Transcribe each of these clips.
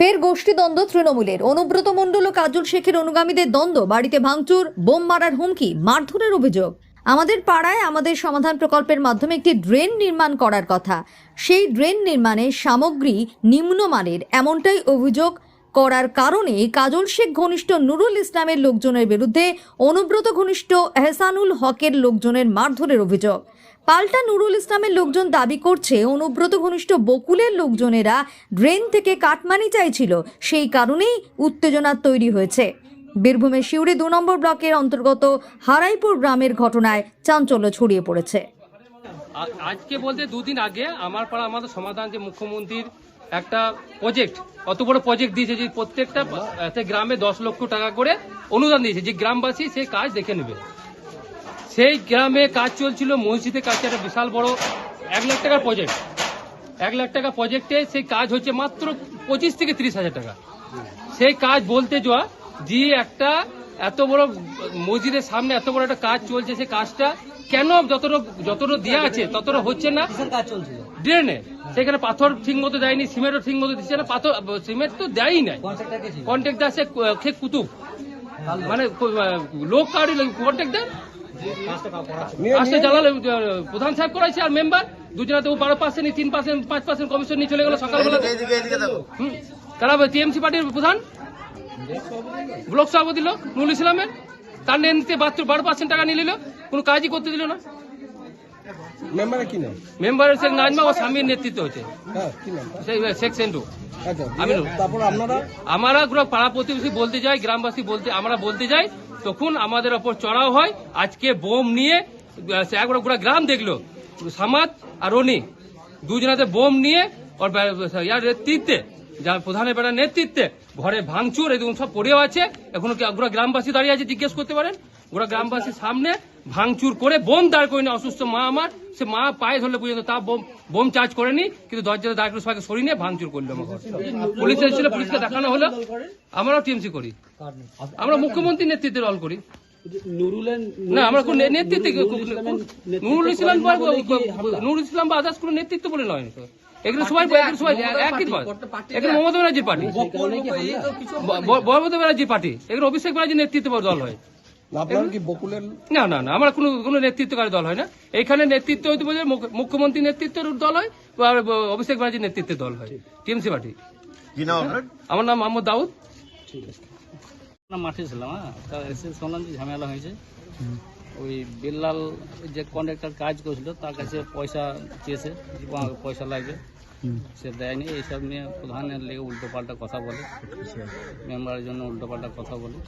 ফের গোষ্ঠীদ্বন্দ্ব তৃণমূলের। অনুব্রত মণ্ডল ও কাজল শেখের অনুগামীদের দ্বন্দ্ব, বাড়িতে ভাঙচুর, বোম মারার হুমকি, মারধরের অভিযোগ। আমাদের পাড়ায় আমাদের সমাধান প্রকল্পের মাধ্যমে একটি ড্রেন নির্মাণ করার কথা, সেই ড্রেন নির্মাণের সামগ্রী নিম্নমানের, এমনটাই অভিযোগ করার কারণে কাজল শেখ ঘনিষ্ঠ নুরুল ইসলামের লোকজনের বিরুদ্ধে অনুব্রত ঘনিষ্ঠ এহসানুল হকের লোকজনের মারধরের অভিযোগ। পাল্টা নুরুল ইসলামের লোকজন দাবি করছে অনুব্রত ঘনিষ্ঠ বকুলের লোকজনেরা ড্রেন থেকে কাটমানি চাইছিল, সেই কারণেই উত্তেজনা তৈরি হয়েছে। বীরভূমের সিউড়ি 2 নম্বর ব্লকের অন্তর্গত হারাইপুর গ্রামের ঘটনায় চাঞ্চল্য ছড়িয়ে পড়েছে। আজকে বলতে দুদিন আগে আমার পাড়া আমাদের সমাধান যে মুখ্যমন্ত্রীর একটা প্রজেক্ট, অত বড় প্রজেক্ট দিয়েছে যে প্রত্যেকটা গ্রামে 10 লক্ষ টাকা করে অনুদান দিয়েছে, যে গ্রামবাসী সেই কাজ দেখে নেবে। সেই গ্রামে কাজ চলছিল, মসজিদের কাছে একটা বিশাল বড় 1 লাখ টাকার প্রজেক্ট। 1 লাখ টাকা প্রজেক্টে সেই কাজ হচ্ছে মাত্র 25 থেকে 30 হাজার টাকা। সেই কাজ বলতে যাওয়া যে একটা এত বড় মসজিদের সামনে এত বড় একটা কাজ চলছে, সেই কাজটা কেন যতটা দেওয়া আছে ততটা হচ্ছে না। কাজ চলছিল ড্রেনে, সেখানে পাথর ঠিক মতো দেয়নি, সিমেন্টও ঠিক মতো দিচ্ছে না, পাথর সিমেন্ট তো দেয়ই নাই। কন্ট্রাক্টর আছে শেখ কুতুব, মানে লোক কারি কন্ট্রাক্টর কাজটা জ্বালালে প্রধান সাহেব করাইছে আর মেম্বার দুজনাতে 12%, 3%, 5% কমিশন নিয়ে চলে গেল সকালবেলা। তারা টিএমসি পার্টির প্রধান ব্লক সভাপতি লোক নুরুল ইসলামের, তার নিতে 12% টাকা নিয়ে নিল, কোনো কাজই করতে দিল না। মেম্বারের কি নাম? মেম্বারের শেখ নাজমা ও স্বামীর নেতৃত্ব হচ্ছে, শেখ সেন্টু। আমরা পাড়া প্রতিবেশী বলতে যাই, গ্রামবাসী বলতে আমরা বলতে যাই, তখন আমাদের ওপর চড়াও হয়। আজকে বোম নিয়ে একবার গোটা গ্রাম দেখলো, সামাদ আর রনি দুজনাতে বোম নিয়ে ওর ইয়ার নেতৃত্বে, যার প্রধানের বেড়ার নেতৃত্বে ঘরে ভাঙচুর, এরকম সব পড়েও আছে। এখন গোটা গ্রামবাসী দাঁড়িয়ে আছে, জিজ্ঞেস করতে পারেন। গোটা গ্রামবাসীর সামনে ভাঙচুর করে বোম দাঁড় করে নি। অসুস্থ মা আমার, সে মা পায়ে ধরলে পর্যন্ত তা বোম চার্জ করেনি, কিন্তু দরজাতে দাঁড় করে সবাইকে সরিয়ে নিয়ে ভাঙচুর করলো। আমার পুলিশ এসেছিল, পুলিশকে দেখানো হলো। আমরাও টিএমসি করি, আমরা মুখ্যমন্ত্রীর নেতৃত্বে দল করি না, আমরা কোন নেতৃত্বে নুরুল ইসলাম বা আদার্স কোন নেতৃত্ব বলে নয়। এগুলো সবাই একই দল, এগুলো মমতা ব্যানার্জির পার্টি, মমতা ব্যানার্জির পার্টি, এগুলো অভিষেক ব্যানার্জির নেতৃত্ব দল হয়। না না না, আমরা কোনো নেতৃত্বকারী দল হয় না। এখানে নেতৃত্ব হইতে বলে মুখ্যমন্ত্রীর নেতৃত্বের দল হয়, অভিষেক ব্যানার্জির নেতৃত্বের দল হয়, টিএমসি পার্টি। আমার নাম মোহাম্মদ দাউদ। মাঠে ছিলাম, এসে শুনলাম যে ঝামেলা হয়েছে। ওই বিল্লাল যে কন্ট্রাক্টর কাজ করছিল তার কাছে পয়সা চেয়েছে, পয়সা লাগবে, সে দেয়নি। এইসব নিয়ে প্রধানের লেগে উল্টো পাল্টা কথা বলে, মেম্বারের জন্য উল্টো পাল্টা কথা বলে।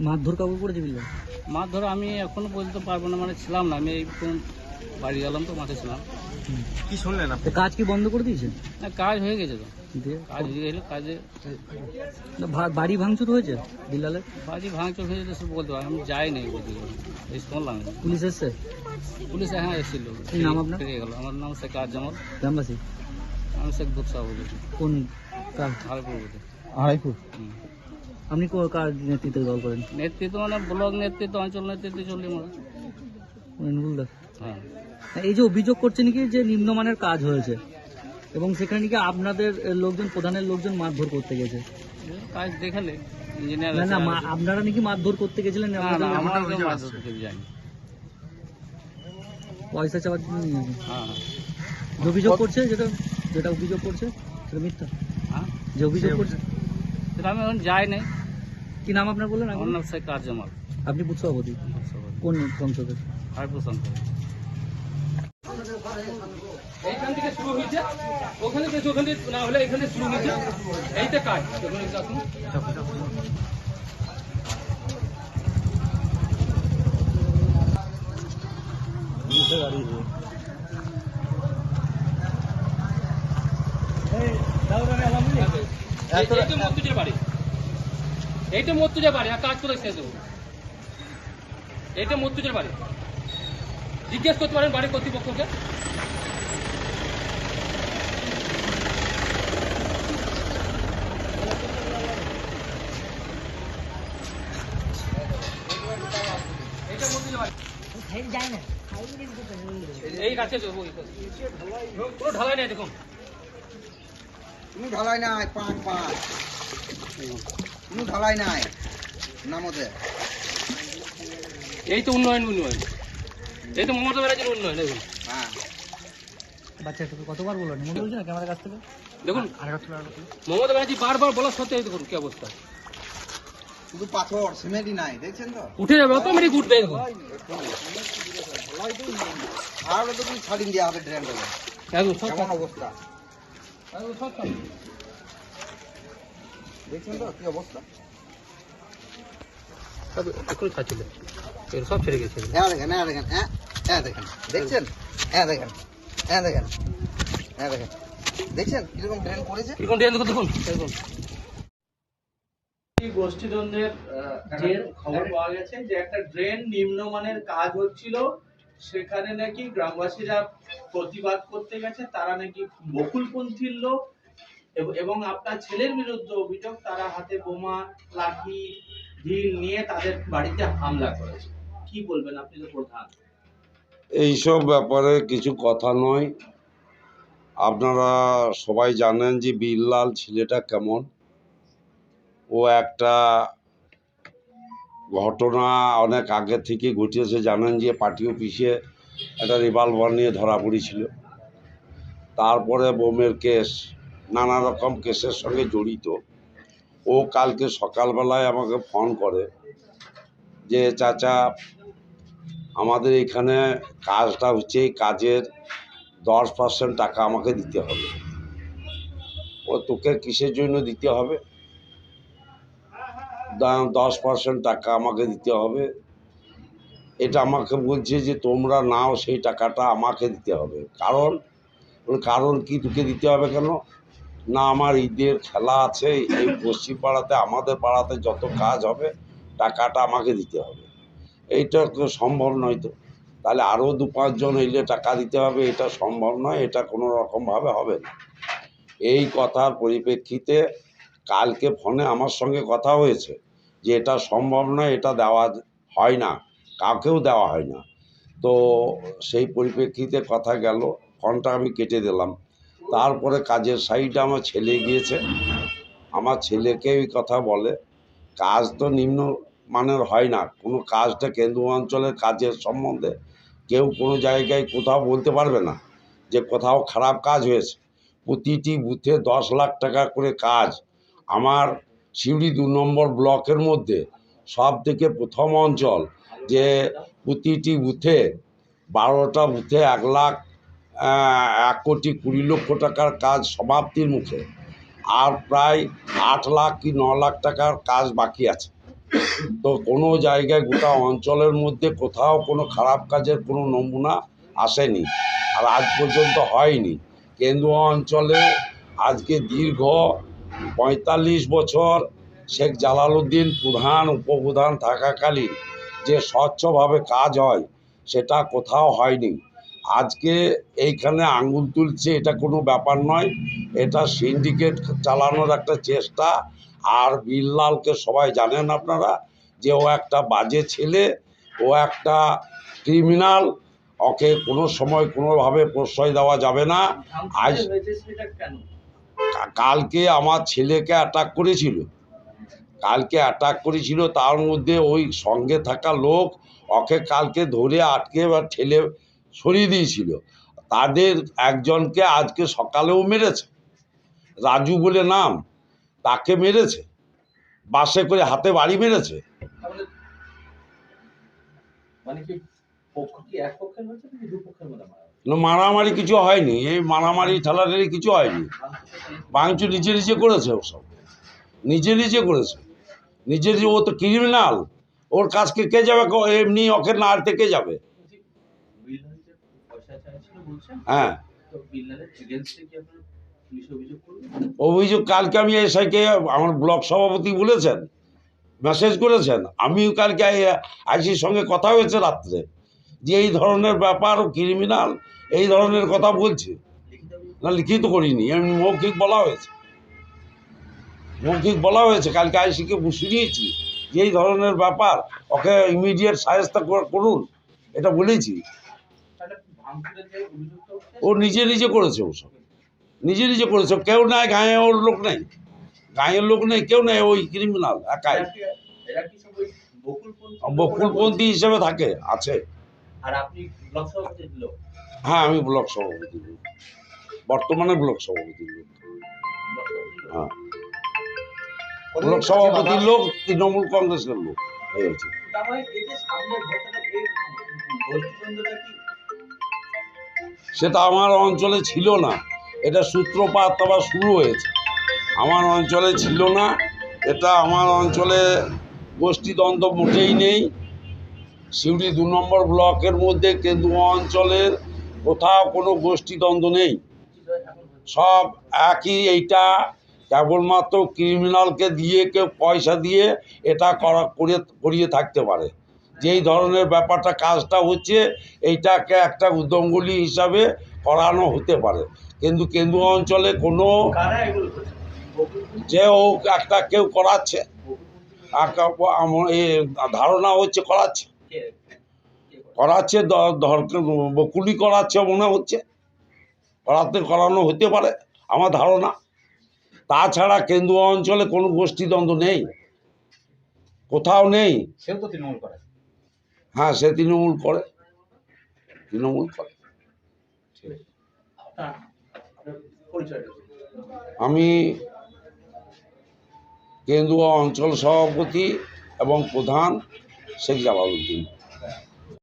মারধর কাবু করেছে বিল্লাল? মারধর আমি এখনো বলতে পারবো না, মানে ছিলাম না, আমি এই বাড়ি গেলাম তো মাঠে ছিলাম। কি শুনলেন? কাজ কি বন্ধ করে দিয়েছে? না, কাজ হয়ে গেছে তো, কাজ হয়ে গেলে কাজে বাড়ি ভাঙচুর হয়েছে বিল্লালের? বাড়ি ভাঙচুর হয়ে যেতে বলতে পারি, আমি যাই নাই বলতে, এই শুনলাম। পুলিশ এসছে? পুলিশ হ্যাঁ এসেছিল। কি নাম আপনার? গেল, আমার নাম শেখ জামাল, গ্রামবাসী। আমি শেখ দুধ সভাপতি। কোন হারাইপুর? আপনি কার নেতৃত্বে দল করেন? নেতৃত্ব মানে ব্লক নেতৃত্ব, অঞ্চল নেতৃত্ব চলি আমরা। হ্যাঁ, এই যে অভিযোগ করছেন কি যে নিম্নমানের কাজ হয়েছে এবং সেখানে নাকি আপনাদের লোকজন, প্রধানের লোকজন মারধর করতে গেছে, কাজ দেখালে ইঞ্জিনিয়ার। না না, আপনারা নাকি মারধর করতে গেছিলেন? পয়সা চাওয়ার জন্য নিয়েছে? হ্যাঁ, অভিযোগ করছে, যেটা অভিযোগ করছে সেটা মিথ্যা? হ্যাঁ, যে অভিযোগ করছে সেটা আমি এখন যাই নাই। কি নাম আপনার বললেন? আমার নাম শেখ জামাল। আপনি বুথ সভাপতি কোন পঞ্চায়েতের? হাইপুর সন্তান। এইখান থেকে শুরু হয়েছে, ওখানে গেছে, ওখানে না হলে এখানে শুরু হয়েছে। এইটা কাজ এইটা মর্তুজের বাড়ি, আর কাজ করে শেষ দেবো। এইটা মর্তুজের বাড়ি, জিজ্ঞেস করতে পারেন বাড়ির কর্তৃপক্ষকে। এই কাছে পুরো ঢালাই নেই, দেখুন কোনো ঢালাই নাই, পাঁচ পাঁচ কোনো ঢালাই নাই নামতে। এই তো উন্নয়ন উন্নয়ন, এই তো মমতা ব্যানার্জির উন্নয়ন। দেখুন হ্যাঁ বাচ্চাটাকে কতবার বললেন মনে বলছে না ক্যামেরার কাছ থেকে? দেখুন মমতা ব্যানার্জি বারবার বলার সত্ত্বেও এই দেখুন কি অবস্থা। শুধু পাথর সিমেন্টই নাই, দেখছেন তো? উঠে যাবে, অটোমেটিক উঠবে। দেখুন আর ওটা তো তুমি ছাড়িয়ে দেওয়া হবে ড্রেনটাকে, একদম সব কেমন অবস্থা একদম সব সব। দেখছেন তো কি অবস্থা? সব একটু ছাড়ছিল, এগুলো সব ছেড়ে গেছে। হ্যাঁ দেখেন, হ্যাঁ দেখেন, হ্যাঁ হ্যাঁ দেখেন, দেখছেন? হ্যাঁ দেখেন, হ্যাঁ দেখেন, হ্যাঁ দেখেন, দেখছেন কিরকম ড্রেন করেছে? এরকম ড্রেন দেখুন দেখুন। গোষ্ঠীদ্বন্দ্বের যে খবর পাওয়া গেছে যে একটা ড্রেন নিম্নমানের কাজ হচ্ছিল, সেখানে নাকি গ্রামবাসীরা প্রতিবাদ করতে গেছে, তারা নাকি বকুলপন্থীর লোক এবং আপনার ছেলের বিরুদ্ধে অভিযোগ তারা হাতে বোমা, লাঠি, ঢিল নিয়ে তাদের বাড়িতে হামলা করেছে। কি বলবেন, আপনি তো প্রধান? এইসব ব্যাপারে কিছু কথা নয়। আপনারা সবাই জানেন যে বিল্লাল ছেলেটা কেমন। ও একটা ঘটনা অনেক আগে থেকে ঘটেছে, জানেন যে পার্টি অফিসে একটা রিভলভার নিয়ে ধরা পড়েছিল। তারপরে বোমের কেস, নানা রকম কেসের সঙ্গে জড়িত। ও কালকে সকালবেলায় আমাকে ফোন করে যে চাচা আমাদের এখানে কাজটা হচ্ছে, এই কাজের 10% টাকা আমাকে দিতে হবে। ও তোকে কিসের জন্য দিতে হবে? 10% টাকা আমাকে দিতে হবে। এটা আমাকে বলছে যে তোমরা নাও, সেই টাকাটা আমাকে দিতে হবে। কারণ কি তোকে দিতে হবে কেন? না আমার ঈদের খেলা আছে এই পশ্চিম পাড়াতে, আমাদের পাড়াতে যত কাজ হবে টাকাটা আমাকে দিতে হবে। এইটা তো সম্ভব নয়। তো তাহলে আরও 2-5 জন এলে টাকা দিতে হবে, এটা সম্ভব নয়, এটা কোনো রকমভাবে হবে না। এই কথার পরিপ্রেক্ষিতে কালকে ফোনে আমার সঙ্গে কথা হয়েছে যে এটা সম্ভব নয়, এটা দেওয়া হয় না, কাউকেও দেওয়া হয় না। তো সেই পরিপ্রেক্ষিতে কথা গেল, ফোনটা আমি কেটে দিলাম। তারপরে কাজের সাইডে আমার ছেলে গিয়েছে, আমার ছেলেকে ওই কথা বলে কাজ তো নিম্ন মানের হয় না। কোনো কাজটা কেন্দ্র অঞ্চলের কাজের সম্বন্ধে কেউ কোনো জায়গায় কোথাও বলতে পারবে না যে কোথাও খারাপ কাজ হয়েছে। প্রতিটি বুথে 10 লাখ টাকা করে কাজ। আমার সিউড়ি 2 নম্বর ব্লকের মধ্যে সব থেকে প্রথম অঞ্চল যে প্রতিটি বুথে 12টা বুথে 1,20,20,00,000 টাকার কাজ সমাপ্তির মুখে, আর প্রায় 8 লাখ কি 9 লাখ টাকার কাজ বাকি আছে। তো কোনো জায়গায় গোটা অঞ্চলের মধ্যে কোথাও কোনো খারাপ কাজের কোনো নমুনা আসেনি, আর আজ পর্যন্ত হয়নি। কেন্দ্রীয় অঞ্চলে আজকে দীর্ঘ 45 বছর শেখ জালালউদ্দিন প্রধান উপপ্রধান থাকাকালীন যে স্বচ্ছভাবে কাজ হয় সেটা কোথাও হয়নি। আজকে এইখানে আঙুল তুলছে, এটা কোনো ব্যাপার নয়, এটা সিন্ডিকেট চালানোর একটা চেষ্টা। আর বিল্লালকে সবাই জানেন আপনারা যে ও একটা বাজে ছেলে, ও একটা ক্রিমিনাল। ওকে কোনো সময় কোনোভাবে প্রশ্রয় দেওয়া যাবে না। আজ হয়েছে সেটা কেন? কালকে আমার ছেলেকে অ্যাটাক করেছিল, তার মধ্যে ওই সঙ্গে থাকা লোক ওকে কালকে ধরে আটকে বা ঠেলে সরিয়ে দিয়েছিল। তাদের একজনকে আজকে সকালেও মেরেছে, রাজু বলে নাম, তাকে মেরেছে, বাসে করে হাতে বাড়ি মেরেছে। তাহলে মানে কি পক্ষ কি এক পক্ষের হয়েছে নাকি দুপক্ষের মধ্যে মারা হয়েছে? না, মারামারি কিছু হয়নি, এই মারামারি ঠেলাঠেলি কিছু হয়নি। ভাঙচুর নিজে করেছে, ওসব নিজে করেছে, ও তো ক্রিমিনাল। ওর কাজকে কে যাবে? এমনি ওকে নাড়তে কে যাবে? বিল্লাল যে পয়সা চাইছিল বলছেন, হ্যাঁ, তো বিল্লালের এগেইনস্টে কি আপনারা পুলিশ অভিযোগ করবেন? অভিযোগ কালকে আমি এসআইকে, আমার ব্লক সভাপতি বলেছেন, মেসেজ করেছেন। আমিও কালকে আইসির সঙ্গে কথা হয়েছে রাত্রে, যে এই ধরনের ব্যাপার, ও ক্রিমিনাল, এই ধরনের কথা বলছে। না, লিখিত করিনি, এমনি মৌখিক বলা হয়েছে কালকে আইসিকে শুনিয়েছি যে এই ধরনের ব্যাপার, ওকে ইমিডিয়েট সাহায্য করুন, এটা বলেছি। তাহলে ভাঙচুরের যে অভিযুক্ত হচ্ছে ও নিজে করেছে, ওসব নিজে নিজে করেছে, কেউ নাই গাঁয়ে, ওর লোক নেই, গাঁয়ের লোক নেই, কেউ নেই, ওই ক্রিমিনাল একাই এরা কি সব ওই বকুলপন্থী বকুলপন্থী হিসেবে থাকে, আছে। আর আপনি ব্লক সভাপতির লোক? হ্যাঁ, আমি ব্লক সভাপতির লোক, বর্তমানে ব্লক সভাপতির লোক। ব্লক সভাপতির লোক? হ্যাঁ, ব্লক সভাপতির লোক তৃণমূল কংগ্রেসের লোক হয়েছে। তার মানে এই যে সামনের ভোটে এই গোষ্ঠীদ্বন্দ্বটা কি সেটা আমার অঞ্চলে ছিল না, এটা সূত্রপাত আবার শুরু হয়েছে, আমার অঞ্চলে ছিল না এটা। আমার অঞ্চলে গোষ্ঠীদ্বন্দ্ব মোটেই নেই। সিউড়ি 2 নম্বর ব্লকের মধ্যে কেন্দুয়া অঞ্চলের কোথাও কোনো গোষ্ঠীদ্বন্দ্ব নেই, সব একই। এইটা কেবলমাত্র ক্রিমিনালকে দিয়ে, কেউ পয়সা দিয়ে এটা করিয়ে থাকতে পারে। যেই ধরনের ব্যাপারটা কাজটা হচ্ছে, এইটাকে একটা উদ্যমগুলি হিসাবে করানো হতে পারে, কিন্তু কেন্দুয়া অঞ্চলে কোনো কারা এগুলো করছে? বকুলপন্থী? যে হোক একটা কেউ করাচ্ছে, ধারণা হচ্ছে করাচ্ছে, কে? কে করে? করাচ্ছে বকুলি করাচ্ছে মনে হচ্ছে, করানো হতে পারে আমার ধারণা। তাছাড়া কেন্দুয়া অঞ্চলে কোনো গোষ্ঠীদ্বন্দ্ব নেই, কোথাও নেই। সেও তো তৃণমূল করে। হ্যাঁ, সে তৃণমূল করে, তৃণমূল করে। আপনার পরিচয়টা কি? আমি কেন্দুয়া অঞ্চল সভাপতি এবং প্রধান শেখ জালালউদ্দিন।